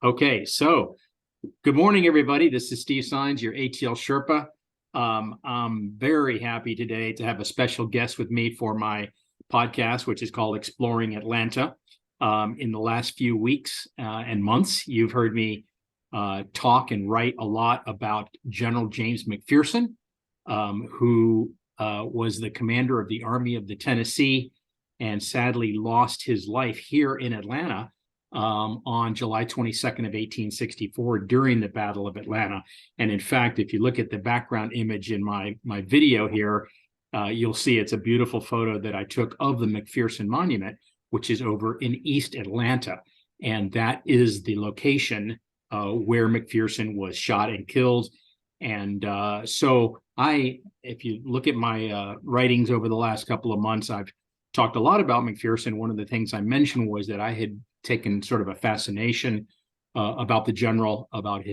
Okay, so good morning, everybody. This is Steve Sines, your ATL Sherpa. I'm very happy today to have a special guest with me for my podcast, which is called Exploring Atlanta. In the last few weeks and months, you've heard me talk and write a lot about General James McPherson, who was the commander of the Army of the Tennessee and sadly lost his life here in Atlanta on July 22nd of 1864 during the Battle of Atlanta. And in fact, if you look at the background image in my video here, you'll see it's a beautiful photo that I took of the McPherson Monument, which is over in East Atlanta. And that is the location where McPherson was shot and killed. And if you look at my writings over the last couple of months, I've talked a lot about McPherson. One of the things I mentioned was that I had taken sort of a fascination about the general, about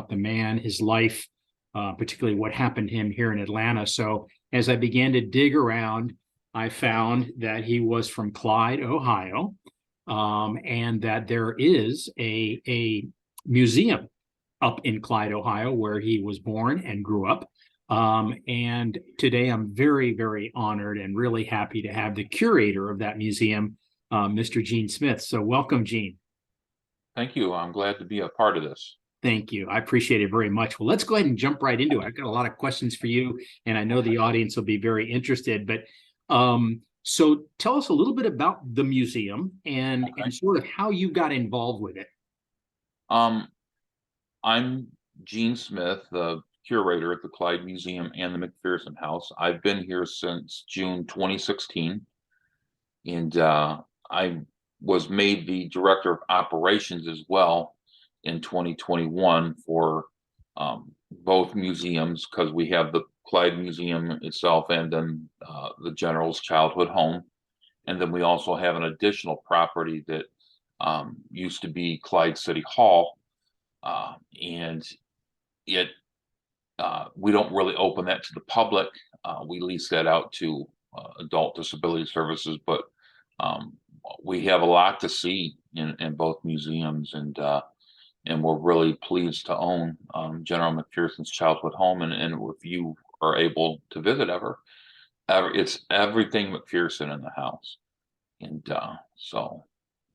the man, his life, particularly what happened to him here in Atlanta. So as I began to dig around, I found that he was from Clyde, Ohio, and that there is a museum up in Clyde, Ohio, where he was born and grew up. And today I'm very, very honored and really happy to have the curator of that museum, Mr. Gene Smith. So welcome, Gene. Thank you. I'm glad to be a part of this. Thank you. I appreciate it very much. Well, let's go ahead and jump right into it. I've got a lot of questions for you, and I know the audience will be very interested. But so tell us a little bit about the museum and sort of how you got involved with it. I'm Gene Smith, the curator at the Clyde Museum and the McPherson House. I've been here since June 2016, and I was made the director of operations as well in 2021 for both museums, because we have the Clyde Museum itself and then the General's childhood home. And then we also have an additional property that used to be Clyde City Hall. And we don't really open that to the public. We lease that out to adult disability services, but we have a lot to see in both museums, and we're really pleased to own General McPherson's childhood home. And if you are able to visit ever, it's everything McPherson in the house. And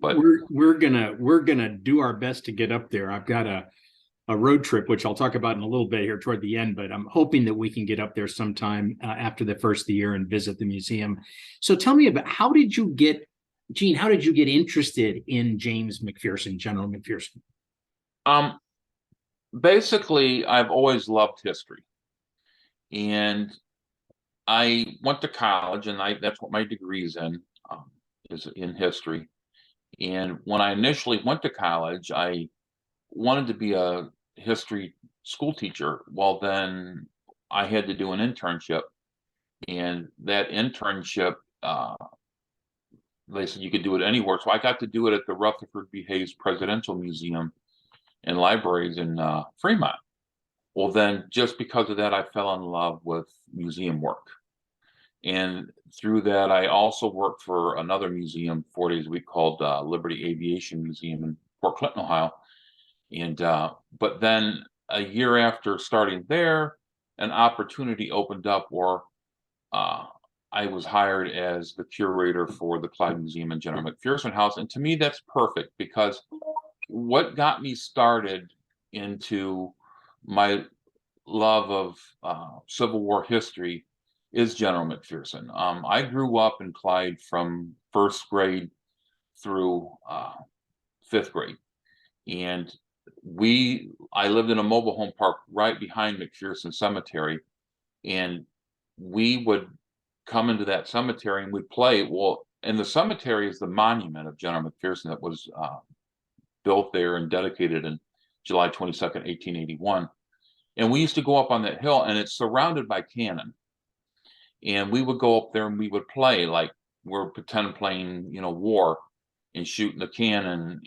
but we're gonna do our best to get up there. I've got a road trip, which I'll talk about in a little bit here toward the end, but I'm hoping that we can get up there sometime after the first of the year and visit the museum. So tell me about, Gene, how did you get interested in James McPherson, General McPherson? Basically, I've always loved history, and I went to college, and that's what my degree's in, is in history. And when I initially went to college, I wanted to be a history school teacher. Well, then I had to do an internship, and that internship, they said you could do it anywhere. So I got to do it at the Rutherford B. Hayes Presidential Museum and Libraries in Fremont. Well, then just because of that, I fell in love with museum work. And through that, I also worked for another museum 4 days a week called Liberty Aviation Museum in Port Clinton, Ohio. And but then a year after starting there, an opportunity opened up where I was hired as the curator for the Clyde Museum and General McPherson House. And to me, that's perfect, because what got me started into my love of Civil War history is General McPherson. I grew up in Clyde from first grade through fifth grade. And I lived in a mobile home park right behind McPherson Cemetery, and we would come into that cemetery and we'd play. Well, and the cemetery is the monument of General McPherson that was built there and dedicated in July 22nd, 1881. And we used to go up on that hill, and it's surrounded by cannon. And we would go up there and we would play like we're pretend playing, war, and shooting the cannon.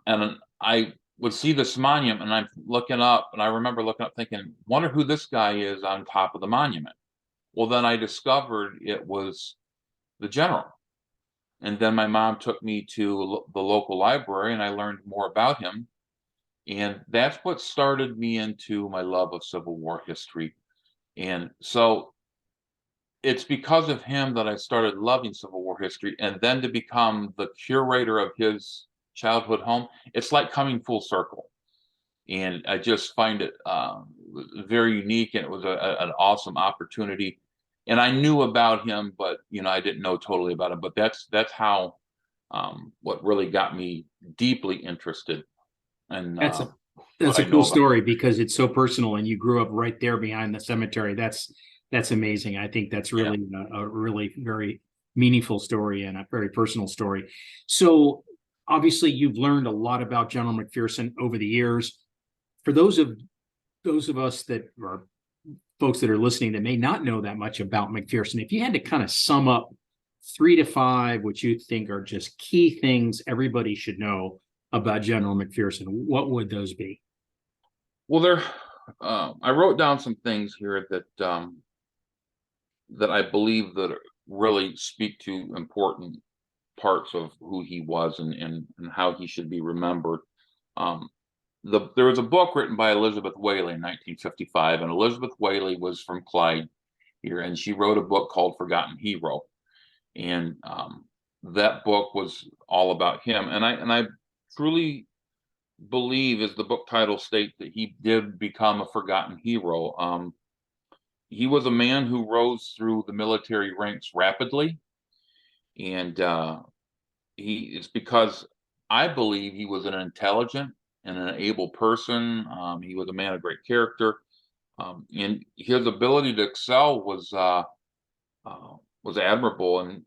And I would see this monument, and I'm looking up, and I remember looking up thinking, wonder who this guy is on top of the monument. Well, then I discovered it was the general. And then my mom took me to the local library, and I learned more about him. And that's what started me into my love of Civil War history. And so it's because of him that I started loving Civil War history, and then to become the curator of his childhood home. It's like coming full circle. And I just find it very unique, and it was an awesome opportunity. And I knew about him, but I didn't know totally about him. But that's how what really got me deeply interested in That's a what that's I a cool know about. story because it's so personal, and you grew up right there behind the cemetery. That's amazing. I think that's Yeah. really a really very meaningful story and a very personal story. So obviously, you've learned a lot about General McPherson over the years. For those of us that are folks that are listening that may not know that much about McPherson, if you had to kind of sum up 3 to 5 what you think are just key things everybody should know about General McPherson, what would those be? Well, I wrote down some things here that I believe that really speak to important parts of who he was, and how he should be remembered. Um, there was a book written by Elizabeth Whaley in 1955, and Elizabeth Whaley was from Clyde here, and she wrote a book called Forgotten Hero. And that book was all about him. And I truly believe, as the book title states, that he did become a forgotten hero. He was a man who rose through the military ranks rapidly, and it's because I believe he was an intelligent and an able person. He was a man of great character, and his ability to excel was admirable. And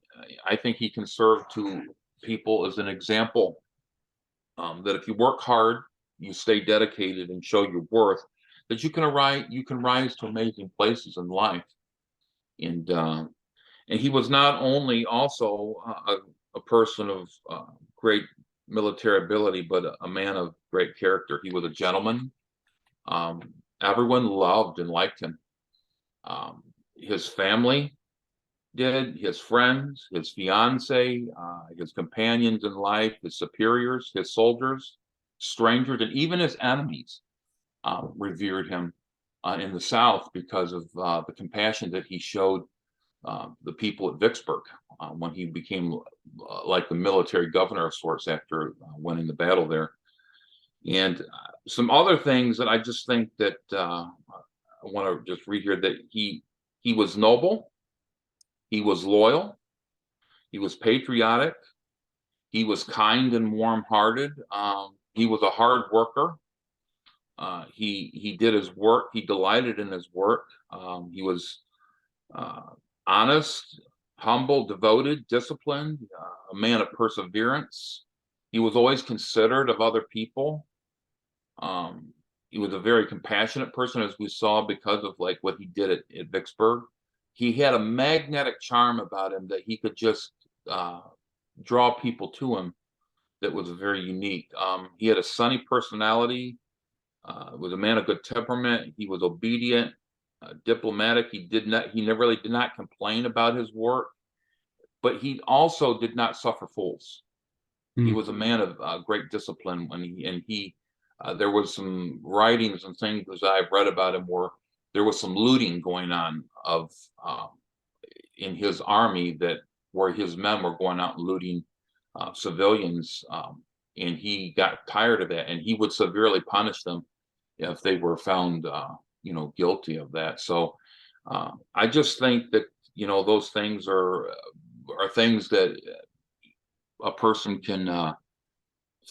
I think he can serve to people as an example, that if you work hard, you stay dedicated, and show your worth, that you can rise to amazing places in life. And he was not only also a person of great military ability, but a man of great character. He was a gentleman. Um, Everyone loved and liked him. His family did, his friends, his fiance, his companions in life, his superiors, his soldiers, strangers, and even his enemies revered him in the South because of the compassion that he showed the people at Vicksburg when he became like the military governor of sorts after winning the battle there. And some other things that I just think that I want to just read here, that he was noble, he was loyal, he was patriotic, he was kind and warm-hearted. He was a hard worker. He did his work. He delighted in his work. He was uh, honest, humble, devoted, disciplined, a man of perseverance. He was always considerate of other people. Um, he was a very compassionate person, as we saw, because of like what he did at Vicksburg. He had a magnetic charm about him that he could just draw people to him, that was very unique. He had a sunny personality, was a man of good temperament. He was obedient, diplomatic. He never really did not complain about his work, but he also did not suffer fools. He Hmm. was a man of great discipline. There was some writings and things that I've read about him where there was some looting going on in his army, where his men were going out and looting civilians, and he got tired of that, and he would severely punish them if they were found, guilty of that. So I just think that those things are things that a person can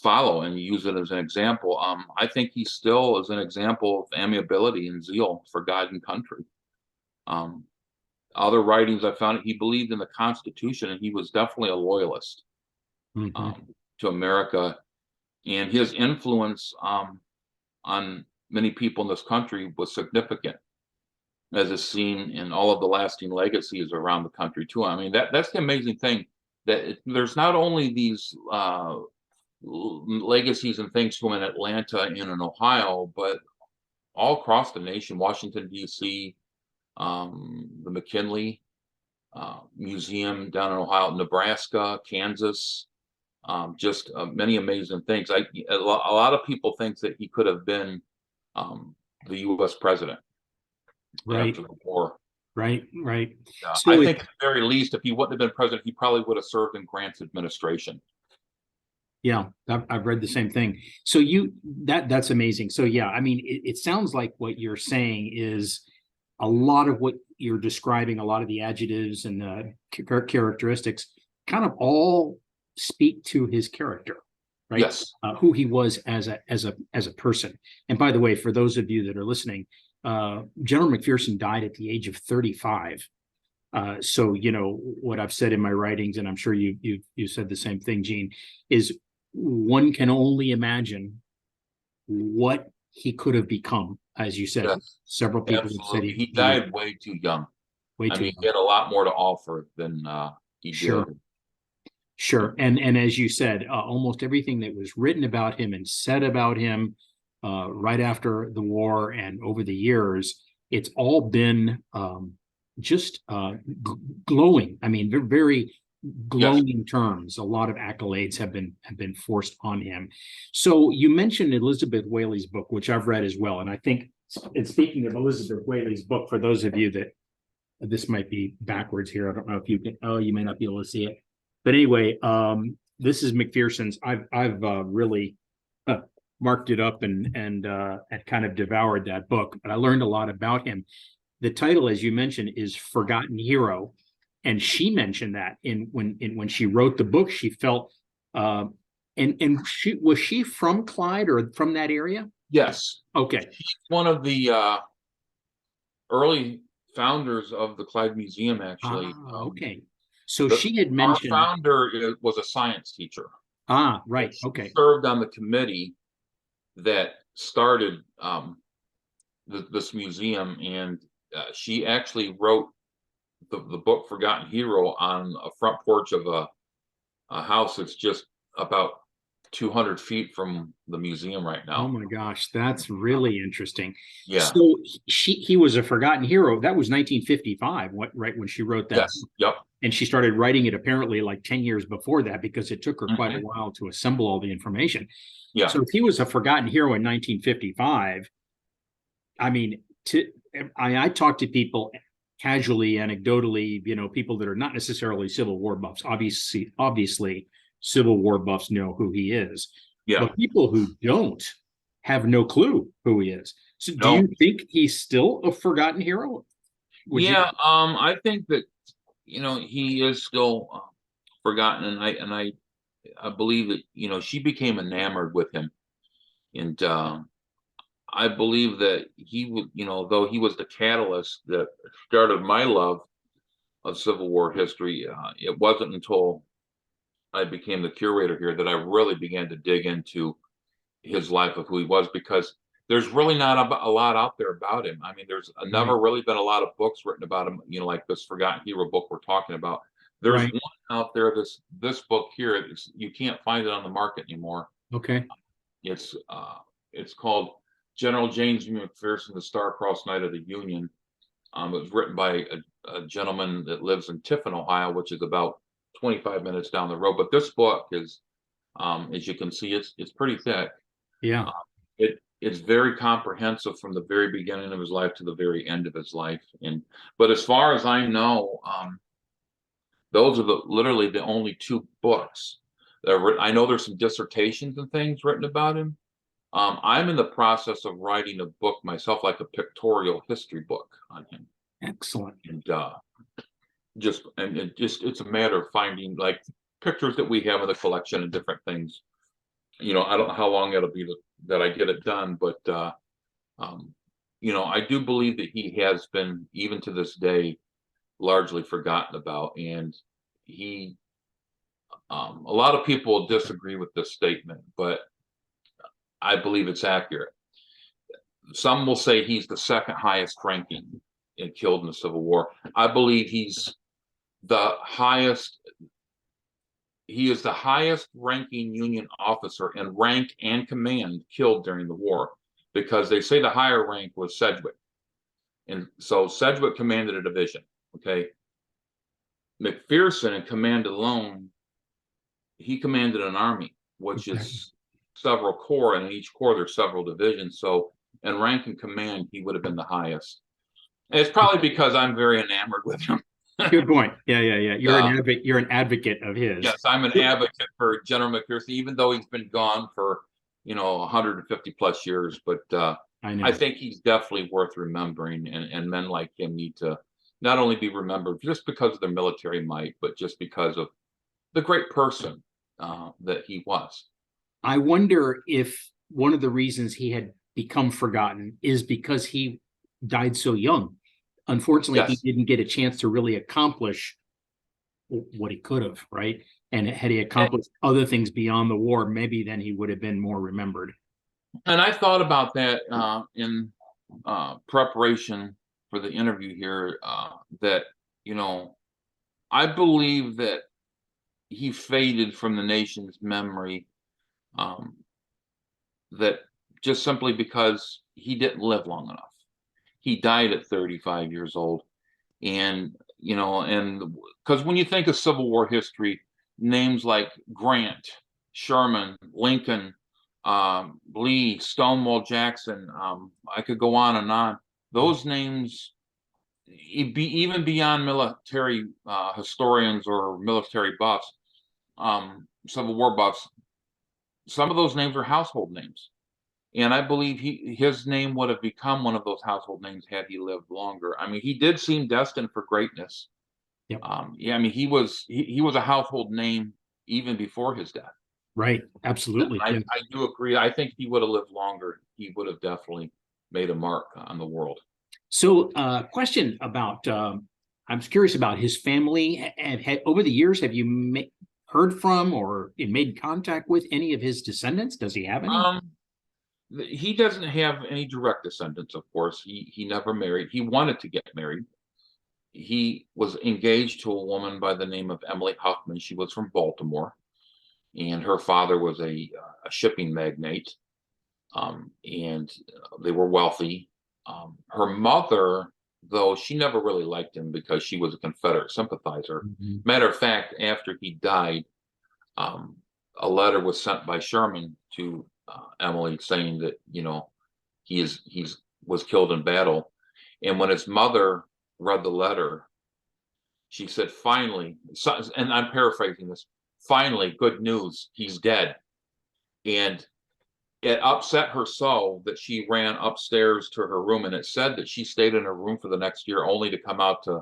follow and use it as an example. I think he still is an example of amiability and zeal for God and country. Um, Other writings I found, he believed in the Constitution, and he was definitely a loyalist Hmm. to America, and his influence on many people in this country was significant, as is seen in all of the lasting legacies around the country too. I mean, that's the amazing thing, that there's not only these legacies and things from in Atlanta and in Ohio, but all across the nation, Washington D.C., the McKinley museum down in Ohio, Nebraska, Kansas. Just many amazing things. A lot of people think that he could have been the U.S. president Right, after the war. right. I So think at the very least, if he wouldn't have been president, he probably would have served in Grant's administration. yeah, I've read the same thing. So that's amazing. So yeah, I mean, it sounds like what you're saying is a lot of what you're describing, a lot of the adjectives and the characteristics, kind of all speak to his character, right? Yes. Who he was as a person. And by the way, for those of you that are listening, General McPherson died at the age of 35. So you know what I've said in my writings, and I'm sure you said the same thing, Gene, is one can only imagine what he could have become. As you said, Yes. several people have said Absolutely. He he was died way too young. way I too mean, he young. had a lot more to offer than he did. Sure, sure. And as you said, almost everything that was written about him and said about him right after the war and over the years, it's all been just glowing. I mean, very Yes. glowing terms. A lot of accolades have been forced on him. So you mentioned Elizabeth Whaley's book, which I've read as well, and I think. And speaking of Elizabeth Whaley's book, for those of you that this might be backwards here, I don't know if you can. Oh, you may not be able to see it, but anyway, this is McPherson's. I've really marked it up and kind of devoured that book, but I learned a lot about him. The title, as you mentioned, is Forgotten Hero, and she mentioned that when she wrote the book, she felt and she was she from Clyde or from that area? Yes. Okay. He's one of the early founders of the Clyde Museum, actually. Okay. So she had Our mentioned. founder was a science teacher. Right. She Okay. served on the committee that started this museum, and she actually wrote the book Forgotten Hero on a front porch of a house that's just about 200 feet from the museum right Oh now. my gosh, that's really interesting. Yeah. So he was a forgotten hero. That was 1955, right when she wrote that. Yes. Yep. And she started writing it apparently like 10 years before that because it took her quite a Mhm. while to assemble all the information. Yeah. So if he was a forgotten hero in 1955, I mean, I talk to people casually, anecdotally, you know, people that are not necessarily Civil War buffs. Obviously, Civil War buffs know who he is, Yeah. but people who don't have no clue who he is. So, do No. you think he's still a forgotten hero? Would you? Yeah. I think that he is still forgotten, and I believe that she became enamored with him, and I believe that he would, though he was the catalyst that started my love of Civil War history. It wasn't until I became the curator here that I really began to dig into his life of who he was, because there's really not a lot out there about him. I mean, there's Right, never really been a lot of books written about him, like this Forgotten Hero book we're talking about. There's right. one out there, this book here, you can't find it on the market anymore. Okay. It's called General James McPherson, the Star-Crossed Knight of the Union. It was written by a gentleman that lives in Tiffin, Ohio, which is about 25 minutes down the road. But this book is, as you can see, it's pretty thick. Yeah. Uh, it's very comprehensive from the very beginning of his life to the very end of his life. But as far as I know, those are literally the only two books that are written. I know there's some dissertations and things written about him. I'm in the process of writing a book myself, like a pictorial history book on him. Excellent. And it's a matter of finding like pictures that we have in the collection and different things. I don't know how long it'll be that I get it done, but I do believe that he has been, even to this day, largely forgotten about. And a lot of people disagree with this statement, but I believe it's accurate. Some will say he's the second highest ranking and killed in the Civil War. I believe he's the highest. He is the highest ranking Union officer in rank and command killed during the war, because they say the higher rank was Sedgwick. And so Sedgwick commanded a division. Okay. McPherson in command alone, he commanded an army, which Okay. is several corps, and in each corps there's several divisions. So in rank and command, he would have been the highest. And it's probably because I'm very enamored with him. Good point. Yeah, yeah, yeah. You're an advocate of his. Yes, I'm an advocate for General McPherson, even though he's been gone for 150 plus years. But I I know. think he's definitely worth remembering, and men like him need to not only be remembered just because of their military might, but just because of the great person that he was. I wonder if one of the reasons he had become forgotten is because he died so young. Unfortunately, he Yes, didn't get a chance to really accomplish what he could have, right? And had he and, accomplished other things beyond the war, maybe then he would have been more remembered. and I thought about that in preparation for the interview here. That you know, I believe that he faded from the nation's memory. Um, that just simply because he didn't live long enough. He died at 35 years old. And, and because when you think of Civil War history, names like Grant, Sherman, Lincoln, Lee, Stonewall Jackson, I could go on and on. Those names, even beyond military historians or military buffs, Civil War buffs, some of those names are household names. And I believe his name would have become one of those household names had he lived longer. I mean, he did seem destined for greatness. Yep. Yeah, I mean, he was a household name even before his death. Right. Absolutely. Yeah. I do agree. I think he would have lived longer. He would have definitely made a mark on the world. So, question about I'm curious about his family. Over the years, have you heard from or made contact with any of his descendants? Does he have any? Um, he doesn't have any direct descendants, of course. He never married. He wanted to get married. He was engaged to a woman by the name of Emily Huffman. She was from Baltimore, and her father was a shipping magnate, and they were wealthy. Her mother, though, she never really liked him because she was a Confederate sympathizer. Mhm. Matter of fact, after he died, um, a letter was sent by Sherman to Emily saying that he's was killed in battle, and when his mother read the letter, she said, "Finally," and I'm paraphrasing this. Finally, good news. He's dead, and it upset her so that she ran upstairs to her room, and it said that she stayed in her room for the next year only to come out to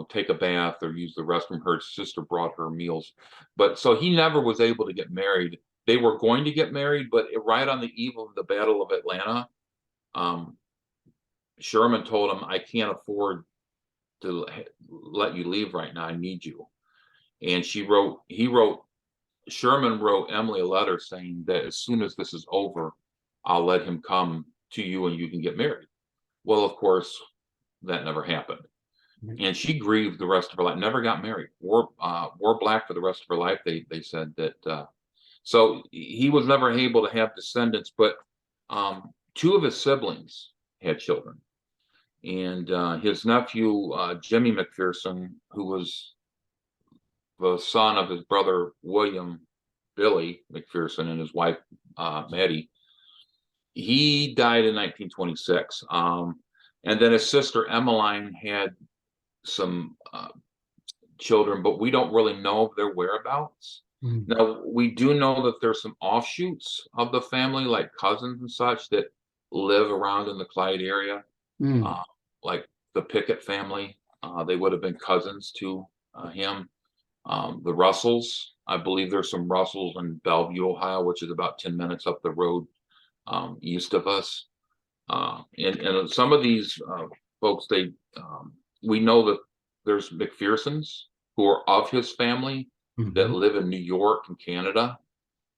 take a bath or use the restroom. Her sister brought her meals, but so he never was able to get married. They were going to get married, but right on the eve of the Battle of Atlanta, um, Sherman told him, "I can't afford to let you leave right now. I need you." And Sherman wrote Emily a letter saying that as soon as this is over, I'll let him come to you and you can get married. Well, of course, that never happened. And she grieved the rest of her life, never got married, wore black for the rest of her life. They said that, so he was never able to have descendants, but two of his siblings had children. And his nephew, Jimmy McPherson, who was the son of his brother William Billy McPherson and his wife Maddie. He died in 1926, and then his sister Emmeline had some children, but we don't really know their whereabouts. Mhm. Now we do know that there's some offshoots of the family, like cousins and such, that live around in the Clyde area, Mm. uh, like the Pickett family. They would have been cousins to him. The Russells, I believe there's some Russells in Bellevue, Ohio, which is about 10 minutes up the road east of us. And some of these folks, we know that there's McPhersons who are of his family that Mhm. live in New York and Canada.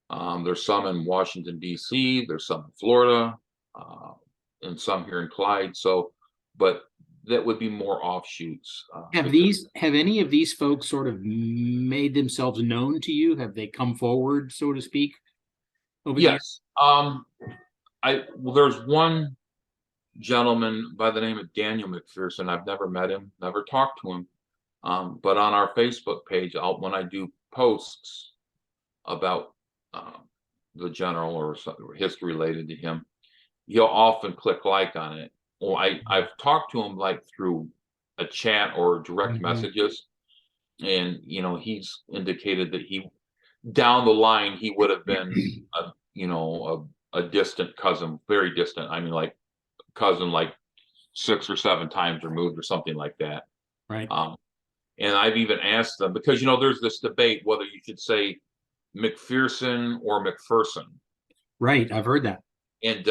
There's some in Washington, D.C., there's some in Florida, uh, and some here in Clyde. So, but that would be more offshoots because Have any of these folks sort of made themselves known to you? Have they come forward, so to speak, over the years? yes, there's one gentleman by the name of Daniel McPherson. I've never met him, never talked to him, But on our Facebook page, when I do posts about the general or history related to him, he'll often click like on it. Well, I've talked to him like through a chat or direct Mhm. messages, and he's indicated that he down the line he would have been a distant cousin, very distant. I mean, like cousin, like 6 or 7 times removed or something like that. Right. Um, and I've even asked them because there's this debate whether you should say McPherson or McPherson. Right. I've heard that. And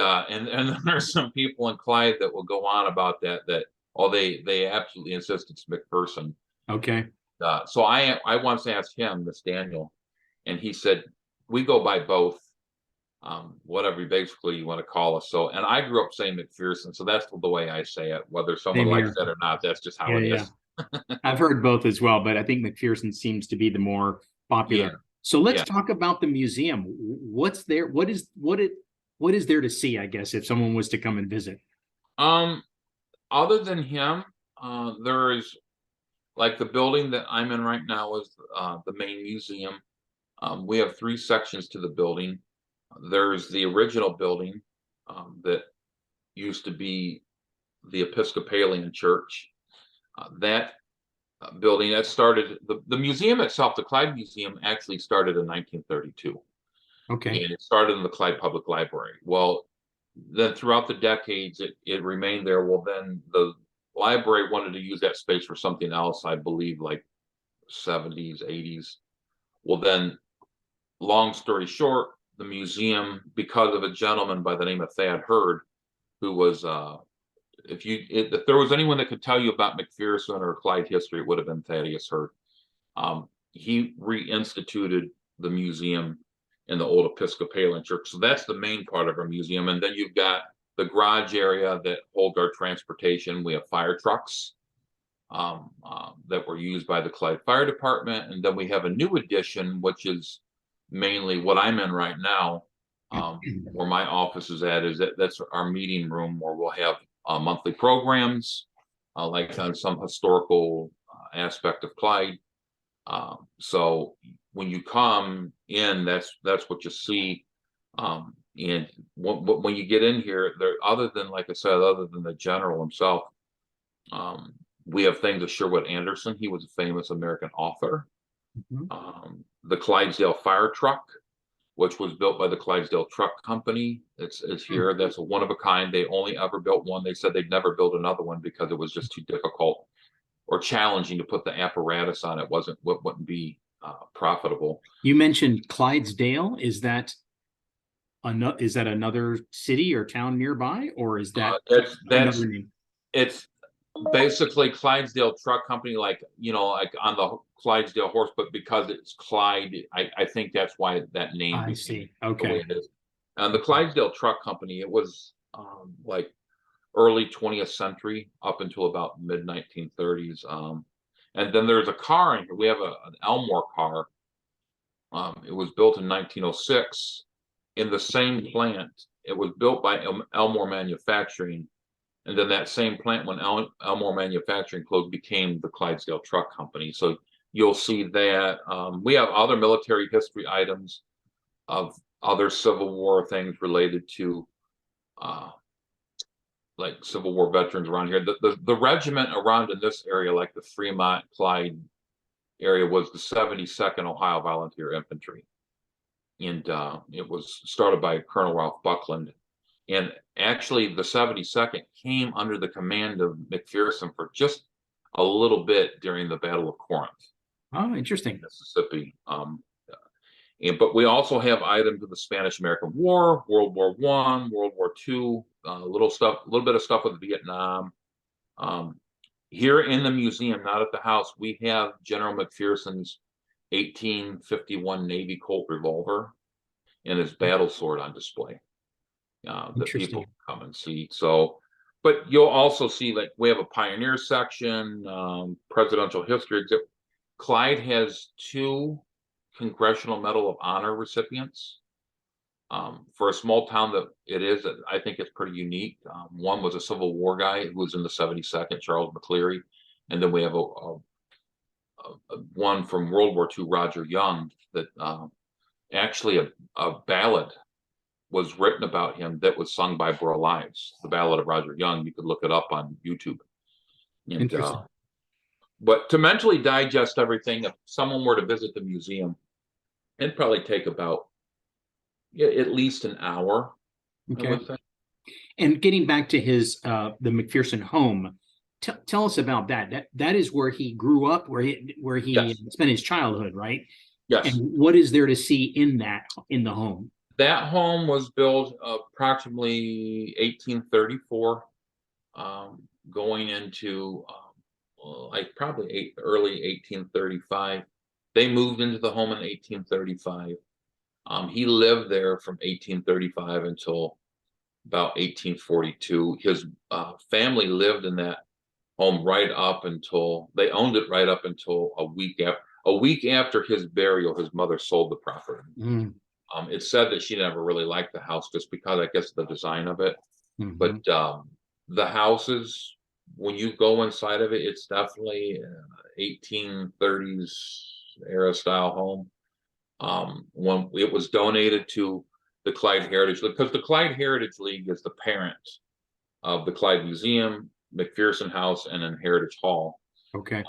there's some people in Clyde that will go on about that oh they absolutely insist it's McPherson. Okay. So I once asked him, this Daniel, and he said we go by both, whatever basically you want to call us. So, and I grew up saying McPherson, so that's the way I say it. Whether someone Same likes here. that or not, that's just how Yeah. it Yeah. is. I've heard both as well, but I think McPherson seems to be the more Yeah, popular. So let's yeah. talk about the museum. What's there? What is there to see, I guess, if someone was to come and visit? Um, Other than him, there is like the building that I'm in right now is the main museum. We have 3 sections to the building. There's the original building that used to be the Episcopalian church. That building that started the museum itself, the Clyde Museum, actually started in 1932, Okay. and it started in the Clyde Public Library. Well, then throughout the decades, it remained there. Well, then the library wanted to use that space for something else, I believe, like 70s, 80s. Well, then, long story short, the museum, because of a gentleman by the name of Thad Hurd, who was if there was anyone that could tell you about McPherson or Clyde history, it would have been Thaddeus Hurd. He reinstituted the museum in the old Episcopalian church. So that's the main part of our museum. And then you've got the garage area that holds our transportation. We have fire trucks that were used by the Clyde Fire Department. And then we have a new addition, which is mainly what I'm in right now, where my office is at, that's our meeting room where we'll have monthly programs, like on some historical aspect of Clyde. So when you come in, that's what you see. And when you get in here, there, other than, like I said, other than the general himself, um, we have things of Sherwood Anderson. He was a famous American author. Mhm. The Clydesdale fire truck, which was built by the Clydesdale Truck Company. It's here. That's a one of a kind. They only ever built one. They said they'd never build another one because it was just too difficult or challenging to put the apparatus on. It wouldn't be profitable. You mentioned Clydesdale. Is that another city or town nearby, or is that another name? It's basically Clydesdale Truck Company, like like on the Clydesdale horse, but because it's Clyde, I think that's why that name I became see. the way Okay. it is. And the Clydesdale Truck Company, it was like early 20th century up until about mid 1930s. And then there's a car in here. We have an Elmore car. It was built in 1906 in the same plant. It was built by Elmore Manufacturing, and then that same plant, when Elmore Manufacturing closed, became the Clydesdale Truck Company. So you'll see that. We have other military history items of other Civil War things related to uh, like Civil War veterans around here. The regiment around in this area, like the Fremont, Clyde area, was the 72nd Ohio Volunteer Infantry. And it was started by Colonel Ralph Buckland. And actually, the 72nd came under the command of McPherson for just a little bit during the Battle of Corinth, Oh, interesting. Mississippi. But we also have items of the Spanish-American War, World War I, World War II, a little bit of stuff with Vietnam. Um, Here in the museum, not at the house, we have General McPherson's 1851 Navy Colt revolver and his battle sword on display that people Interesting. come and see. So, but you'll also see, like, we have a pioneer section, presidential history exhibit. Clyde has 2 Congressional Medal of Honor recipients. For a small town that it is, I think it's pretty unique. One was a Civil War guy who was in the 72nd, Charles McCleary, and then we have one from World War II, Roger Young, that actually a ballad was written about him that was sung by Burl Ives, the Ballad of Roger Young. You could look it up on YouTube. And Interesting. but to mentally digest everything, if someone were to visit the museum, it'd probably take about at least an hour, I Okay. would say. And getting back to his the McPherson home, tell us about that. That is where he grew up, where he Yes, spent his childhood, right? And yes. what is there to see in the home? That home was built approximately 1834, going into like probably early 1835. They moved into the home in 1835. He lived there from 1835 until about 1842. His family lived in that home right up until they owned it right up until a week after his burial. His mother sold the property. Mm, It's said that she never really liked the house just because, I guess, the design of it. mhm. But the houses, when you go inside of it, it's definitely 1830s era style home. When it was donated to the Clyde Heritage League, because the Clyde Heritage League is the parent of the Clyde Museum, McPherson House, and then Heritage Hall. Okay,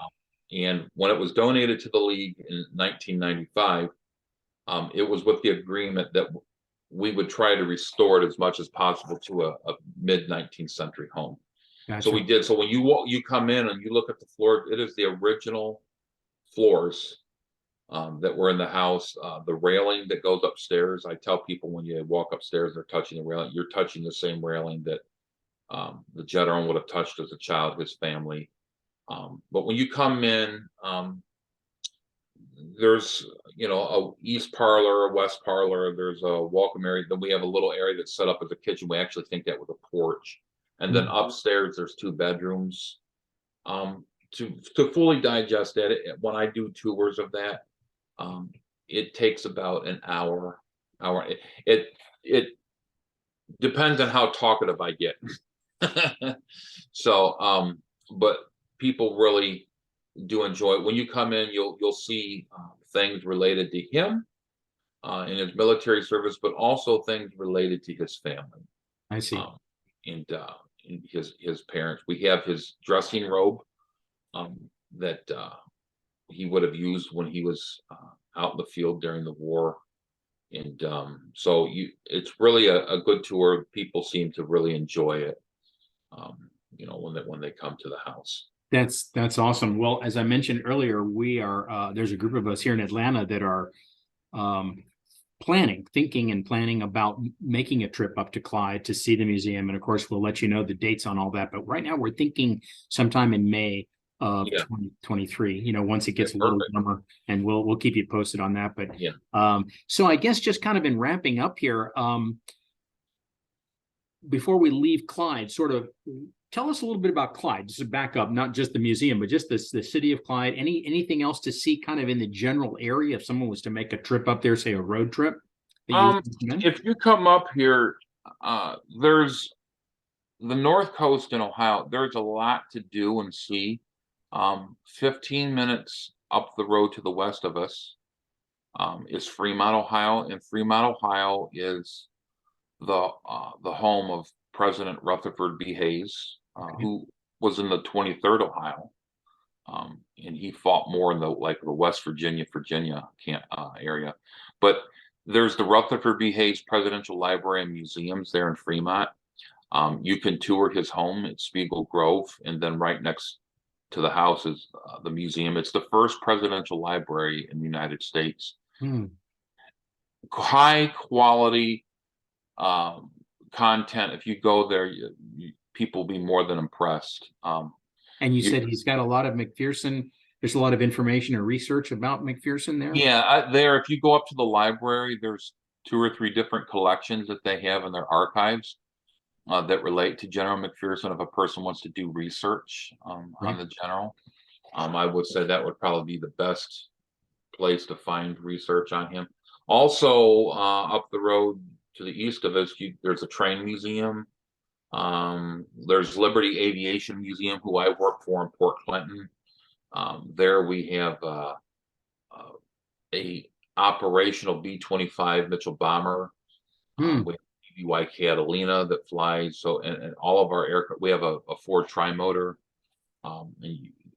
And when it was donated to the league in 1995, it was with the agreement that we would try to restore it as much as possible to a mid 19th century home. So gotcha. we did. So when you come in and you look at the floor, it is the original floors that were in the house. The railing that goes upstairs. I tell people when you walk upstairs, they're touching the railing. You're touching the same railing that the gentleman would have touched as a child, his family. But when you come in, there's a east parlor, a west parlor. There's a welcome area. Then we have a little area that's set up as a kitchen. We actually think that with a porch. And then Mm, upstairs, there's two bedrooms. To fully digest that, when I do tours of that, it takes about an hour. It depends on how talkative I get. So, but people really do enjoy it. When you come in, you'll see things related to him in his military service, but also things related to his family I see. um, and his parents. We have his dressing robe that he would have used when he was out in the field during the war. And so it's really a good tour. People seem to really enjoy it. When they come to the house. That's awesome. Well, as I mentioned earlier, we are there's a group of us here in Atlanta that are um, thinking and planning about making a trip up to Clyde to see the museum. And of course, we'll let you know the dates on all that. But right now, we're thinking sometime in May of Yeah, 2023. Once it yeah, gets a little perfect. warmer, and we'll keep you posted on that. But Yeah. so I guess just kind of in wrapping up here, before we leave Clyde, sort of tell us a little bit about Clyde, just to back up, not just the museum, but just the city of Clyde. Anything else to see kind of in the general area if someone was to make a trip up there, say a road trip that you Um, would recommend? if you come up here, there's the North Coast in Ohio. There's a lot to do and see. 15 minutes up the road to the west of us is Fremont, Ohio, and Fremont, Ohio is the home of President Rutherford B. Hayes, Okay. who was in the 23rd Ohio, and he fought more in the West Virginia area. But there's the Rutherford B. Hayes Presidential Library and Museums there in Fremont. You can tour his home at Spiegel Grove, and then right next to the house is the museum. It's the first presidential library in the United States. Hmm. High quality um, content. If you go there, people will be more than impressed. And you You, said he's got a lot of McPherson. There's a lot of information or research about McPherson there. yeah, if you go up to the library, there's two or three different collections that they have in their archives that relate to General McPherson. If a person wants to do research on Right. the general, I would say that would probably be the best place to find research on him. Also, up the road to the east of us, there's a train museum. There's Liberty Aviation Museum, who I work for in Port Clinton. There we have a operational B-25 Mitchell bomber. Hmm. We have BBY Catalina that flies. So, and all of our aircraft, we have a Ford tri-motor.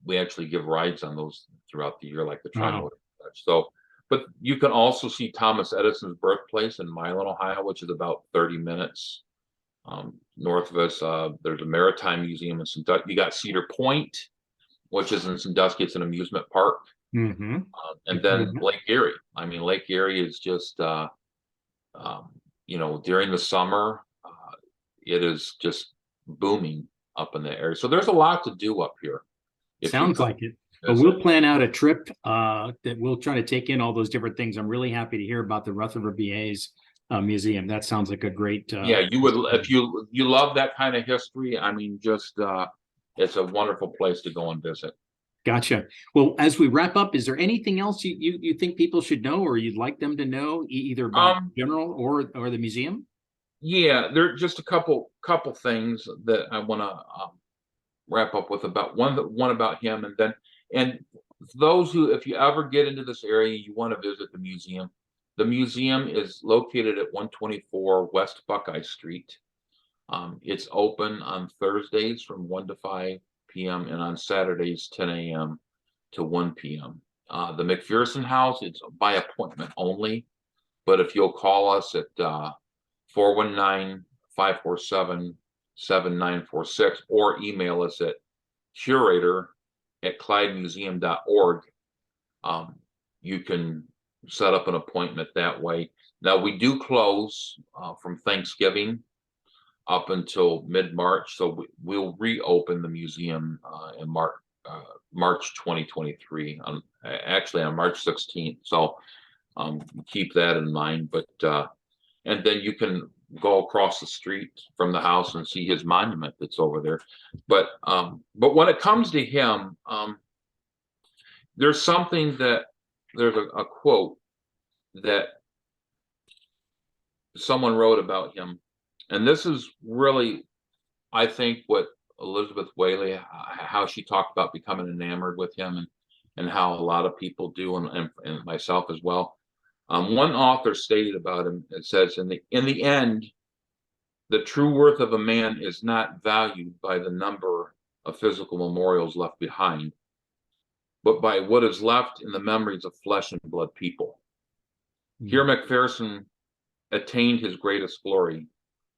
We actually give rides on those throughout the year, like the Wow. tri-motor. So, but you can also see Thomas Edison's birthplace in Milan, Ohio, which is about 30 minutes north of us. There's a maritime museum in Sandusky. You got Cedar Point, which is in Sandusky. It's an amusement park. Mm-hmm. And then Lake Erie. I mean, Lake Erie is just, during the summer, it is just booming up in the area. So there's a lot to do up here. Sounds like it. But visit. we'll plan out a trip that we'll try to take in all those different things. I'm really happy to hear about the Rutherford B. Hayes Museum. That sounds like a great. Yeah, you would if you love that kind of history. I mean, just it's a wonderful place to go and visit. Gotcha. Well, as we wrap up, is there anything else you think people should know or you'd like them to know, either about general or the museum? Yeah, there are just a couple things that I want to wrap up with about one about him, and those who, if you ever get into this area, you want to visit the museum. The museum is located at 124 West Buckeye Street. It's open on Thursdays from 1 to 5 p.m. and on Saturdays 10 a.m. to 1 p.m. The McPherson House, it's by appointment only, but if you'll call us at 419-547-7946 or email us at curator@clydemuseum.org, you can set up an appointment that way. Now, we do close from Thanksgiving up until mid-March, so we'll reopen the museum in March 2023, actually on March 16th. So keep that in mind. But and then you can go across the street from the house and see his monument that's over there. But when it comes to him, there's a quote that someone wrote about him, and this is really, I think, what Elizabeth Whaley, how she talked about becoming enamored with him, and how a lot of people do, and myself as well. One author stated about him, it says, in the end, the true worth of a man is not valued by the number of physical memorials left behind, but by what is left in the memories of flesh and blood people. Here McPherson attained his greatest glory,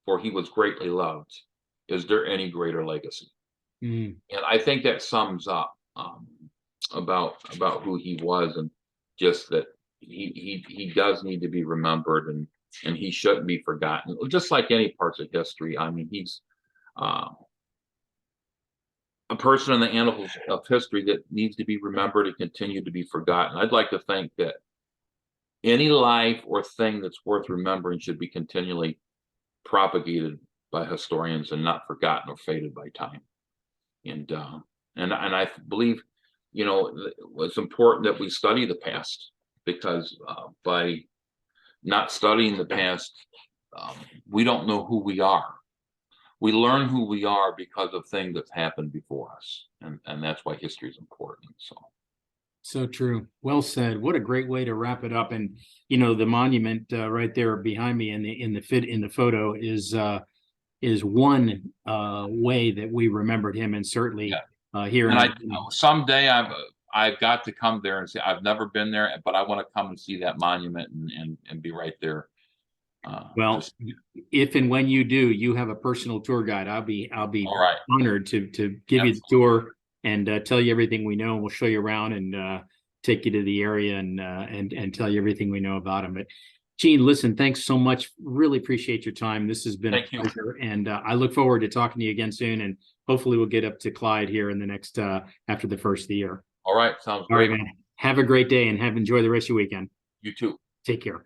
for he was greatly loved. Is there any greater legacy? And I think that sums up about who he was, and just that he does need to be remembered, and he shouldn't be forgotten. Just like any parts of history. I mean, he's a person in the annals of history that needs to be remembered and continue to be forgotten. I'd like to think that any life or thing that's worth remembering should be continually propagated by historians and not forgotten or faded by time. And I believe, it's important that we study the past, because by not studying the past, we don't know who we are. We learn who we are because of things that happened before us, and that's why history is important. So true. Well said. What a great way to wrap it up. And the monument right there behind me in the photo is one way that we remembered him, and certainly here. And someday I've got to come there and see. I've never been there, but I want to come and see that monument and be right there. Well, if and when you do, you have a personal tour guide. I'll be all right. honored to give you the tour and tell you everything we know. And we'll show you around and take you to the area and tell you everything we know about him. But Gene, listen, thanks so much. Really appreciate your time. This has been a pleasure, and I look forward to talking to you again soon. And hopefully we'll get up to Clyde here in the next after the first of the year. All right, sounds great. All right, man. Have a great day and enjoy the rest of your weekend. You too. Take care.